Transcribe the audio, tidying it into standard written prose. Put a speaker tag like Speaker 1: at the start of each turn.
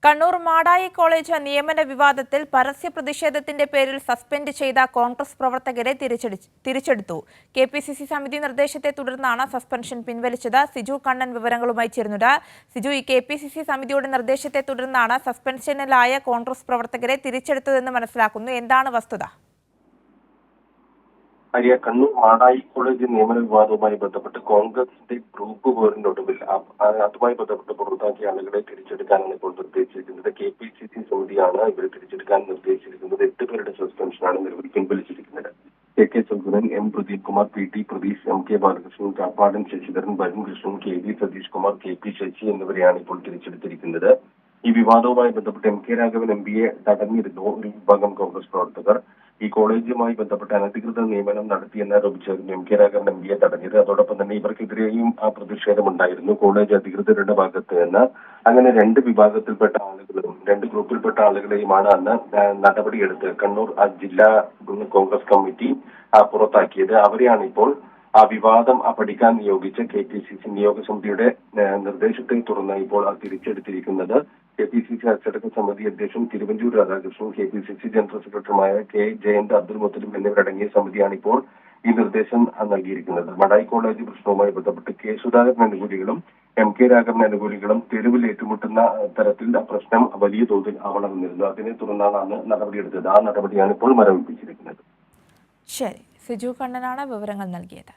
Speaker 1: Kannur Madayi college നിയമന വിവാദത്തിൽ പരസ്യ പ്രതിഷേധത്തിന്റെ പേരിൽ സസ്പെൻഡ് ചെയ്ത കോൺഗ്രസ് പ്രവർത്തകരെ തിരിച്ചെടുത്തു. കെപിസിസി സമിതി നിർദ്ദേശത്തെ തുടർന്നാണ് സസ്പെൻഷൻ പിൻവലിച്ചത്. സിജു കണ്ണൻ വിവരങ്ങളുമായി ചേരുന്നുണ്ട്. സിജു, ഈ കെപിസിസി സമിതിയുടെ നിർദ്ദേശത്തെ തുടർന്നാണ് സസ്പെൻഷനിലായ കോൺഗ്രസ് പ്രവർത്തകരെ തിരിച്ചെടുത്തതെന്ന് മനസ്സിലാക്കുന്നു. എന്താണ് വസ്തുത?
Speaker 2: കണ്ണൂർ മാടായി കോളേജ് നിയമന വിവാദവുമായി ബന്ധപ്പെട്ട് കോൺഗ്രസിന്റെ ഗ്രൂപ്പ് പോരിന്റെ ഒടുവിൽ അതുമായി ബന്ധപ്പെട്ട് പുറത്താക്കിയ ആളുകളെ തിരിച്ചെടുക്കാനാണ് ഇപ്പോൾ നിർദ്ദേശിച്ചിരിക്കുന്നത്. കെപിസിസി സമിതിയാണ് ഇവരെ തിരിച്ചെടുക്കാൻ നിർദ്ദേശിച്ചിരിക്കുന്നത്. 8 പേരുടെ സസ്പെൻഷനാണ് നിലവിൽ പിൻവലിച്ചിരിക്കുന്നത്. K Sugathan, M Pradeep Kumar, P Pratheesh, M Balakrishnan, Kappadan Sasidharan, Varun Krishnan, K Satheesh Kumar, K Sasi എന്നിവരെയാണ് ഇപ്പോൾ തിരിച്ചെടുത്തിരിക്കുന്നത്. ഈ വിവാദവുമായി ബന്ധപ്പെട്ട് രാഘവൻ എംപിയെ തടഞ്ഞിരുന്നു ഒരു വിഭാഗം കോൺഗ്രസ് പ്രവർത്തകർ. ഈ കോളേജുമായി ബന്ധപ്പെട്ട് അനധികൃത നിയമനം നടത്തിയെന്നാരോപിച്ചായിരുന്നു രാഘവൻ എംപിയെ തടഞ്ഞത്. അതോടൊപ്പം തന്നെ ഇവർക്കെതിരെയും ആ പ്രതിഷേധമുണ്ടായിരുന്നു കോളേജ് അധികൃതരുടെ ഭാഗത്ത് നിന്ന്. അങ്ങനെ 2 വിഭാഗത്തിൽപ്പെട്ട ആളുകളും 2 ഗ്രൂപ്പിൽപ്പെട്ട ആളുകളെയുമാണ് അന്ന് നടപടിയെടുത്ത് കണ്ണൂർ ജില്ലാ കോൺഗ്രസ് കമ്മിറ്റി പുറത്താക്കിയത്. അവരെയാണ് ഇപ്പോൾ ആ വിവാദം പഠിക്കാൻ നിയോഗിച്ച കെപിസിസി നിയോഗ സമിതിയുടെ നിർദ്ദേശത്തെ തുടർന്ന് ഇപ്പോൾ തിരിച്ചെടുത്തിരിക്കുന്നത്. കെപിസിസി അച്ചടക്ക സമിതി അധ്യക്ഷൻ തിരുവഞ്ചൂർ രാധാകൃഷ്ണൻ, കെപിസിസി ജനറൽ സെക്രട്ടറിയുമായ കെ ജയന്ത്, അബ്ദുൽ മുത്തലിം എന്നിവരടങ്ങിയ സമിതിയാണ് ഇപ്പോൾ ഈ നിർദ്ദേശം നൽകിയിരിക്കുന്നത്. മടായി കോളേജ് പ്രശ്നവുമായി ബന്ധപ്പെട്ട് കെ സുധാകരൻ അനുകൂലികളും രാഘവൻ അനുകൂലികളും തെരുവിൽ ഏറ്റുമുട്ടുന്ന തരത്തിൽ പ്രശ്നം വലിയ തോതിൽ വളർന്നിരുന്നു. അതിനെ തുടർന്നാണ് അന്ന് നടപടിയെടുത്തത്. ആ നടപടിയാണ് ഇപ്പോൾ മരവിപ്പിച്ചിരിക്കുന്നത്.
Speaker 1: ശരി, സിജു കണ്ണനാണ് വിവരങ്ങൾ നൽകിയത്.